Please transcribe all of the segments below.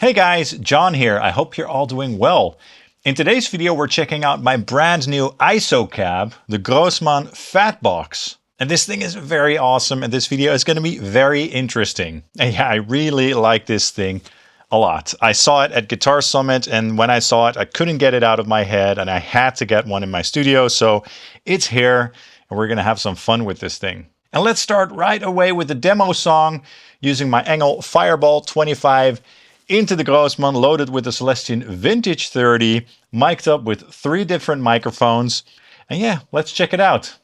Hey guys, John here. I hope you're all doing well. In today's video, we're checking out my brand new ISO cab, the Grossman Fatbox. And this thing is very awesome, and this video is going to be very interesting. And yeah, I really like this thing a lot. I saw it at Guitar Summit, and when I saw it, I couldn't get it out of my head, and I had to get one in my studio, so it's here, and we're going to have some fun with this thing. And let's start right away with the demo song using my Engel Fireball 25 into the Grossman, loaded with the Celestion Vintage 30, mic'd up with 3 different microphones. And yeah, let's check it out.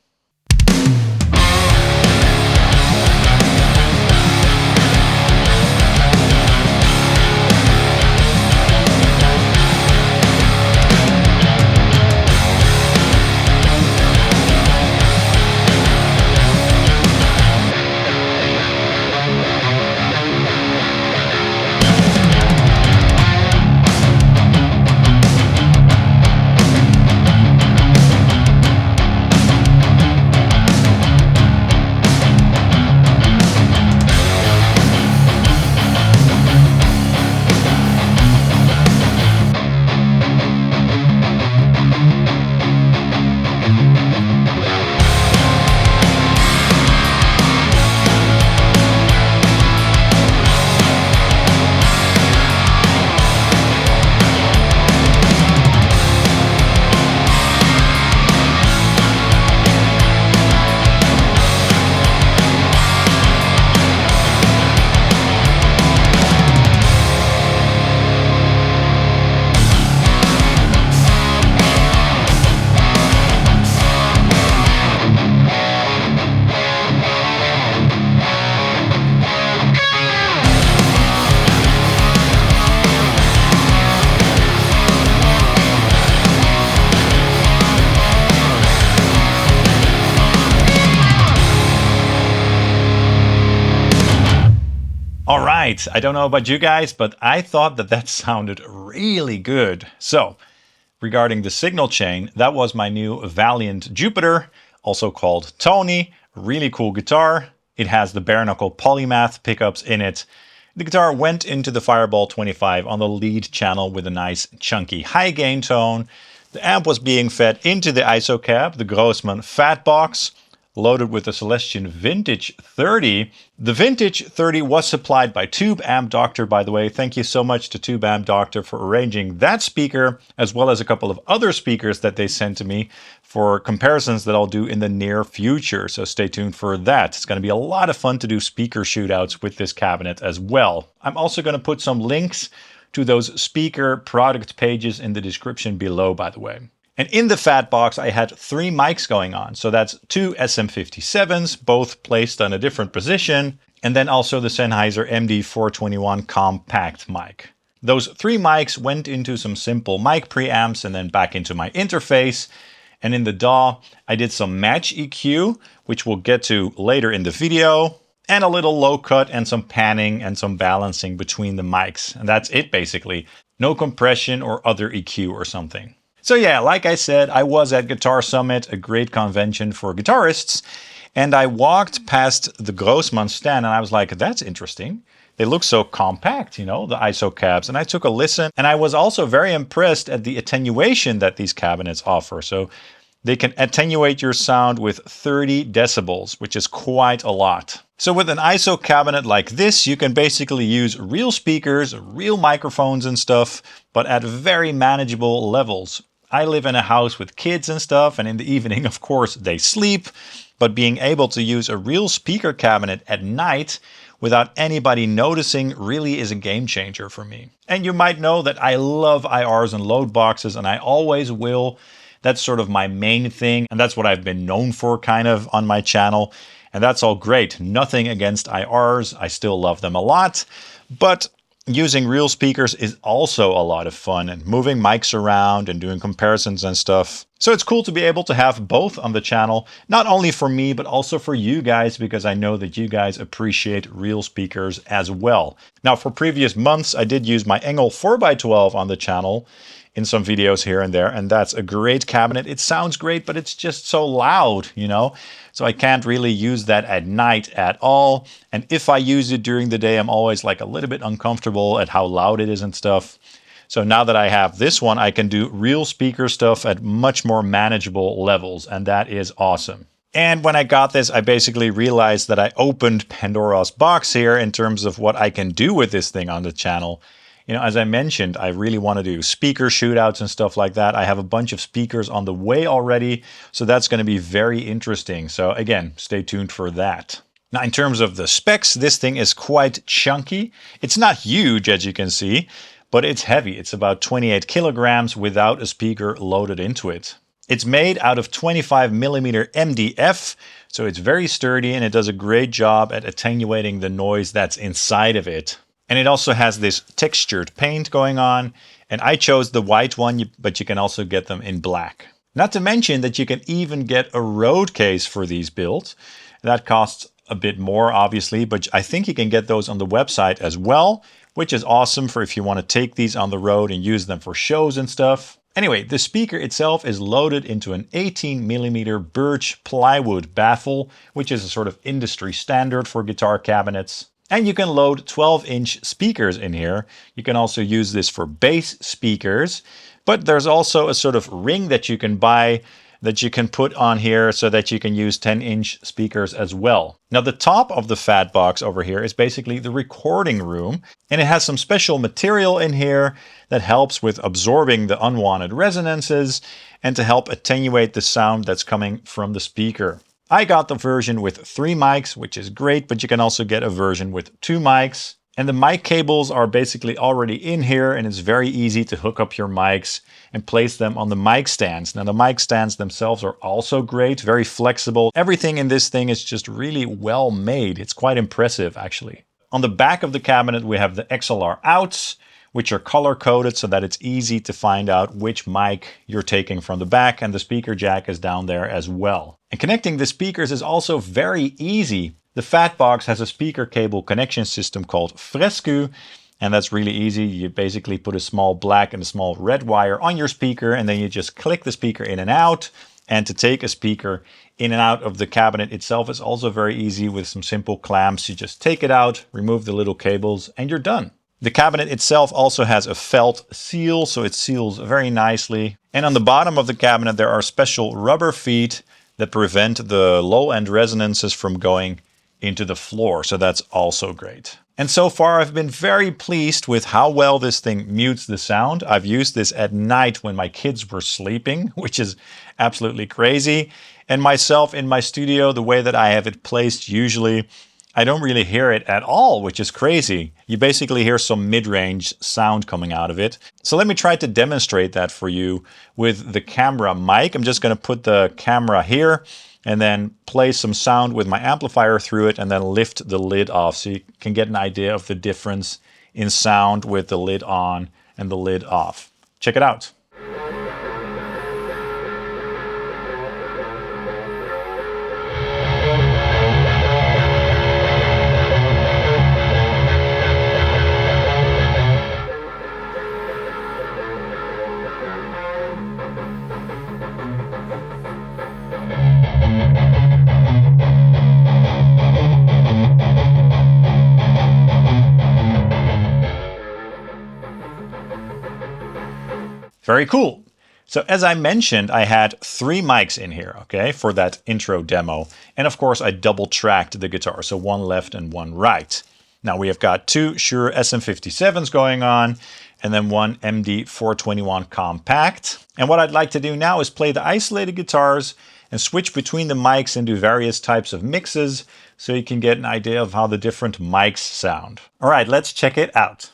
All right, I don't know about you guys, but I thought that sounded really good. So, regarding the signal chain, that was my new Valiant Jupiter, also called Tony. Really cool guitar. It has the bare knuckle polymath pickups in it. The guitar went into the Fireball 25 on the lead channel with a nice chunky high gain tone. The amp was being fed into the ISO cab, the Grossman Fatbox, loaded with the Celestion Vintage 30. The Vintage 30 was supplied by Tube Amp Doctor, by the way. Thank you so much to Tube Amp Doctor for arranging that speaker, as well as a couple of other speakers that they sent to me for comparisons that I'll do in the near future. So stay tuned for that. It's going to be a lot of fun to do speaker shootouts with this cabinet as well. I'm also going to put some links to those speaker product pages in the description below, by the way. And in the Fatbox, I had 3 mics going on. So that's 2 SM57s, both placed on a different position. And then also the Sennheiser MD421 Kompakt mic. Those 3 mics went into some simple mic preamps and then back into my interface. And in the DAW, I did some match EQ, which we'll get to later in the video. And a little low cut and some panning and some balancing between the mics. And that's it basically. No compression or other EQ or something. So yeah, like I said, I was at Guitar Summit, a great convention for guitarists, and I walked past the Grossman stand and I was like, that's interesting. They look so compact, you know, the ISO cabs. And I took a listen, and I was also very impressed at the attenuation that these cabinets offer. So they can attenuate your sound with 30 decibels, which is quite a lot. So with an ISO cabinet like this, you can basically use real speakers, real microphones and stuff, but at very manageable levels. I live in a house with kids and stuff, and in the evening, of course, they sleep. But being able to use a real speaker cabinet at night without anybody noticing really is a game changer for me. And you might know that I love IRs and load boxes, and I always will. That's sort of my main thing, and that's what I've been known for kind of on my channel. And that's all great. Nothing against IRs. I still love them a lot. But using real speakers is also a lot of fun, and moving mics around and doing comparisons and stuff. So it's cool to be able to have both on the channel, not only for me, but also for you guys, because I know that you guys appreciate real speakers as well. Now, for previous months, I did use my Engel 4x12 on the channel in some videos here and there, and that's a great cabinet. It sounds great, but it's just so loud, you know? So I can't really use that at night at all. And if I use it during the day, I'm always like a little bit uncomfortable at how loud it is and stuff. So now that I have this one, I can do real speaker stuff at much more manageable levels, and that is awesome. And when I got this, I basically realized that I opened Pandora's box here in terms of what I can do with this thing on the channel. You know, as I mentioned, I really want to do speaker shootouts and stuff like that. I have a bunch of speakers on the way already, so that's going to be very interesting. So again, stay tuned for that. Now, in terms of the specs, this thing is quite chunky. It's not huge, as you can see, but it's heavy. It's about 28 kilograms without a speaker loaded into it. It's made out of 25mm MDF, so it's very sturdy and it does a great job at attenuating the noise that's inside of it. And it also has this textured paint going on, and I chose the white one, but you can also get them in black. Not to mention that you can even get a road case for these builds. That costs a bit more, obviously, but I think you can get those on the website as well, which is awesome for if you want to take these on the road and use them for shows and stuff. Anyway, the speaker itself is loaded into an 18mm birch plywood baffle, which is a sort of industry standard for guitar cabinets. And you can load 12-inch speakers in here. You can also use this for bass speakers, but there's also a sort of ring that you can buy that you can put on here so that you can use 10-inch speakers as well. Now, the top of the Fatbox over here is basically the recording room, and it has some special material in here that helps with absorbing the unwanted resonances and to help attenuate the sound that's coming from the speaker. I got the version with 3 mics, which is great, but you can also get a version with 2 mics. And the mic cables are basically already in here, and it's very easy to hook up your mics and place them on the mic stands. Now, the mic stands themselves are also great, very flexible. Everything in this thing is just really well made. It's quite impressive, actually. On the back of the cabinet, we have the XLR outs, which are color coded so that it's easy to find out which mic you're taking from the back, and the speaker jack is down there as well. And connecting the speakers is also very easy. The Fatbox has a speaker cable connection system called Fresku, and that's really easy. You basically put a small black and a small red wire on your speaker, and then you just click the speaker in and out. And to take a speaker in and out of the cabinet itself is also very easy with some simple clamps. You just take it out, remove the little cables, and you're done. The cabinet itself also has a felt seal, so it seals very nicely. And on the bottom of the cabinet, there are special rubber feet that prevent the low-end resonances from going into the floor, so that's also great. And so far I've been very pleased with how well this thing mutes the sound. I've used this at night when my kids were sleeping, which is absolutely crazy. And myself in my studio, the way that I have it placed usually, I don't really hear it at all, which is crazy. You basically hear some mid-range sound coming out of it. So let me try to demonstrate that for you with the camera mic. I'm just going to put the camera here and then play some sound with my amplifier through it and then lift the lid off so you can get an idea of the difference in sound with the lid on and the lid off. Check it out. Very cool. So as I mentioned, I had 3 mics in here, okay, for that intro demo. And of course, I double tracked the guitar, so 1 left and 1 right. Now we have got 2 Shure SM57s going on, and then 1 MD421 Kompakt. And what I'd like to do now is play the isolated guitars and switch between the mics and do various types of mixes so you can get an idea of how the different mics sound. All right, let's check it out.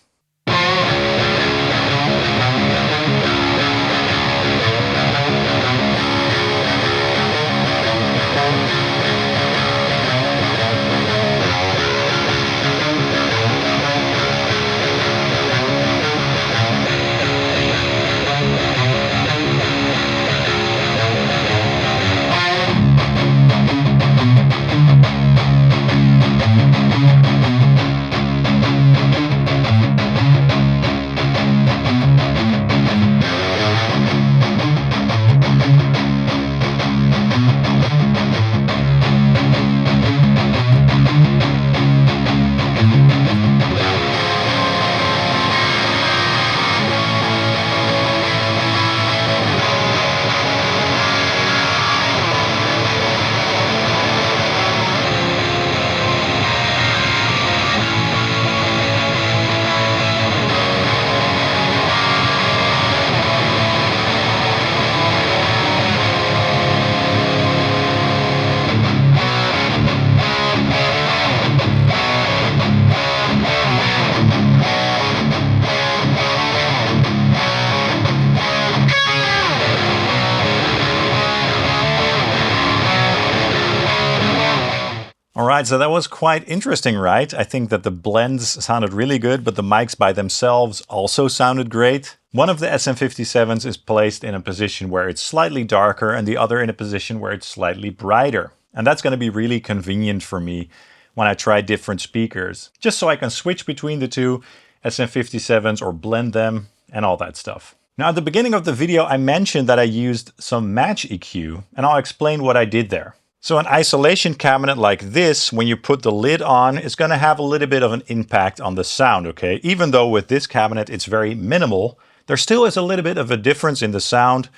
right, so that was quite interesting, right? I think that the blends sounded really good, but the mics by themselves also sounded great. One of the SM57s is placed in a position where it's slightly darker and the other in a position where it's slightly brighter. And that's going to be really convenient for me when I try different speakers, just so I can switch between the two SM57s or blend them and all that stuff. Now, at the beginning of the video, I mentioned that I used some match EQ, and I'll explain what I did there. So an isolation cabinet like this, when you put the lid on, is going to have a little bit of an impact on the sound, okay? Even though with this cabinet it's very minimal, there still is a little bit of a difference in the sound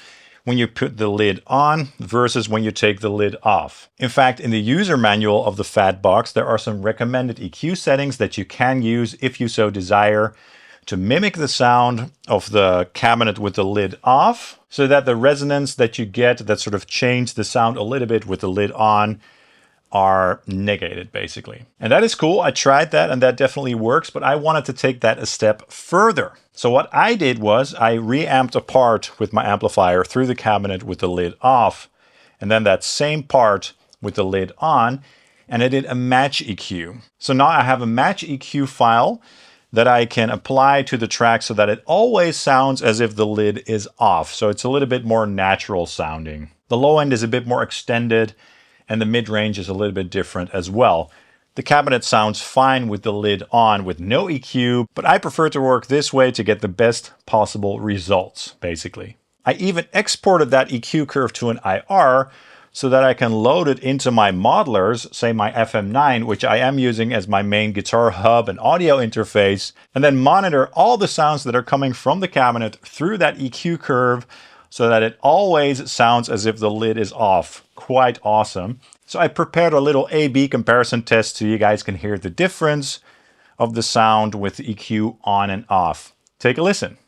when you put the lid on versus when you take the lid off. In fact, in the user manual of the Fatbox, there are some recommended EQ settings that you can use if you so desire to mimic the sound of the cabinet with the lid off, so that the resonance that you get that sort of change the sound a little bit with the lid on are negated, basically. And that is cool. I tried that and that definitely works, but I wanted to take that a step further. So what I did was I reamped a part with my amplifier through the cabinet with the lid off, and then that same part with the lid on, and I did a match EQ. So now I have a match EQ file that I can apply to the track so that it always sounds as if the lid is off. So it's a little bit more natural sounding. The low end is a bit more extended and the mid-range is a little bit different as well. The cabinet sounds fine with the lid on with no EQ, but I prefer to work this way to get the best possible results, basically. I even exported that EQ curve to an IR so that I can load it into my modelers, say my FM9, which I am using as my main guitar hub and audio interface, and then monitor all the sounds that are coming from the cabinet through that EQ curve so that it always sounds as if the lid is off. Quite awesome. So I prepared a little A/B comparison test so you guys can hear the difference of the sound with the EQ on and off. Take a listen.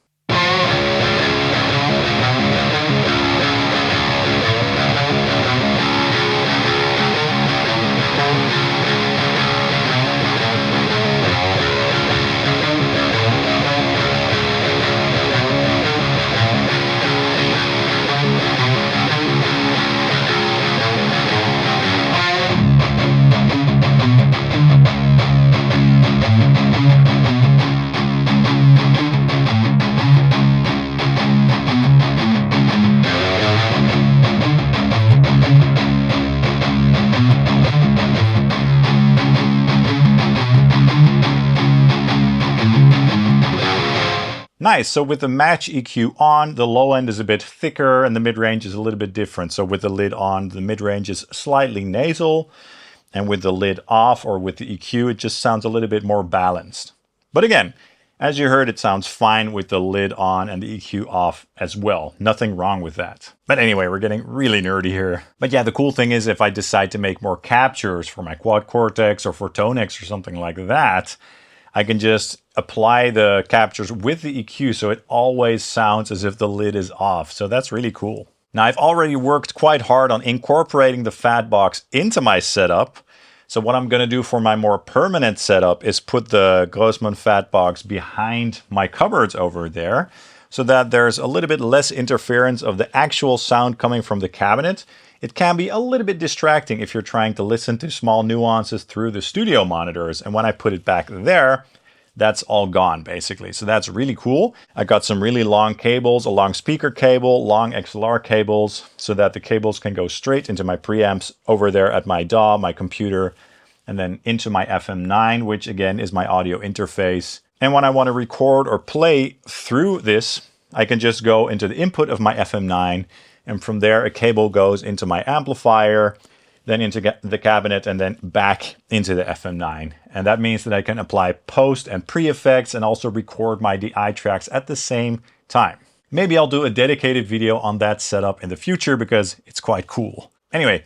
Nice, so with the match EQ on, the low end is a bit thicker and the mid-range is a little bit different. So with the lid on, the mid-range is slightly nasal, and with the lid off or with the EQ, it just sounds a little bit more balanced. But again, as you heard, it sounds fine with the lid on and the EQ off as well. Nothing wrong with that. But anyway, we're getting really nerdy here. But yeah, the cool thing is if I decide to make more captures for my quad cortex or for Tonex or something like that, I can just apply the captures with the EQ so it always sounds as if the lid is off. So that's really cool. Now I've already worked quite hard on incorporating the Fatbox into my setup. So what I'm going to do for my more permanent setup is put the Grossman Fatbox behind my cupboards over there so that there's a little bit less interference of the actual sound coming from the cabinet. It can be a little bit distracting if you're trying to listen to small nuances through the studio monitors. And when I put it back there, that's all gone basically. So that's really cool. I got some really long cables, a long speaker cable, long XLR cables, so that the cables can go straight into my preamps over there at my DAW, my computer, and then into my FM9, which again is my audio interface. And when I want to record or play through this, I can just go into the input of my FM9, and from there a cable goes into my amplifier, then into the cabinet, and then back into the FM9. And that means that I can apply post and pre-effects and also record my DI tracks at the same time. Maybe I'll do a dedicated video on that setup in the future because it's quite cool. Anyway,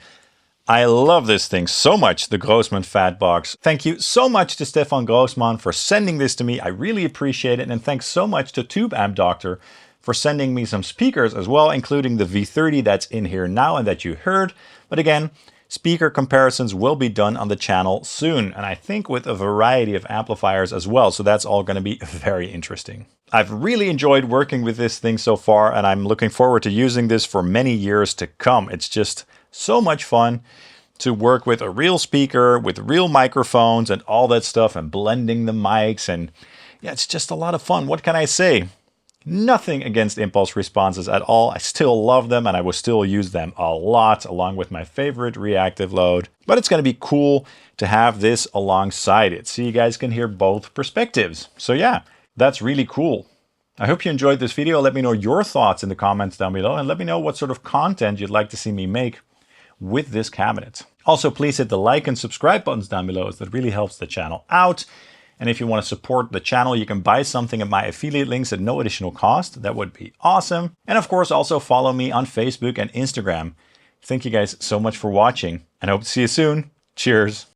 I love this thing so much, the Grossman Fatbox. Thank you so much to Stefan Grossman for sending this to me. I really appreciate it. And thanks so much to Tube Amp Doctor for sending me some speakers as well, including the V30 that's in here now and that you heard. But again, speaker comparisons will be done on the channel soon, and I think with a variety of amplifiers as well, so that's all going to be very interesting. I've really enjoyed working with this thing so far, and I'm looking forward to using this for many years to come. It's just so much fun to work with a real speaker, with real microphones and all that stuff, and blending the mics. And yeah, it's just a lot of fun. What can I say? Nothing against impulse responses at all. I still love them and I will still use them a lot along with my favorite reactive load. But it's going to be cool to have this alongside it so you guys can hear both perspectives. So yeah, that's really cool. I hope you enjoyed this video. Let me know your thoughts in the comments down below and let me know what sort of content you'd like to see me make with this cabinet. Also, please hit the like and subscribe buttons down below as that really helps the channel out. And if you want to support the channel, you can buy something at my affiliate links at no additional cost. That would be awesome. And of course, also follow me on Facebook and Instagram. Thank you guys so much for watching and I hope to see you soon. Cheers.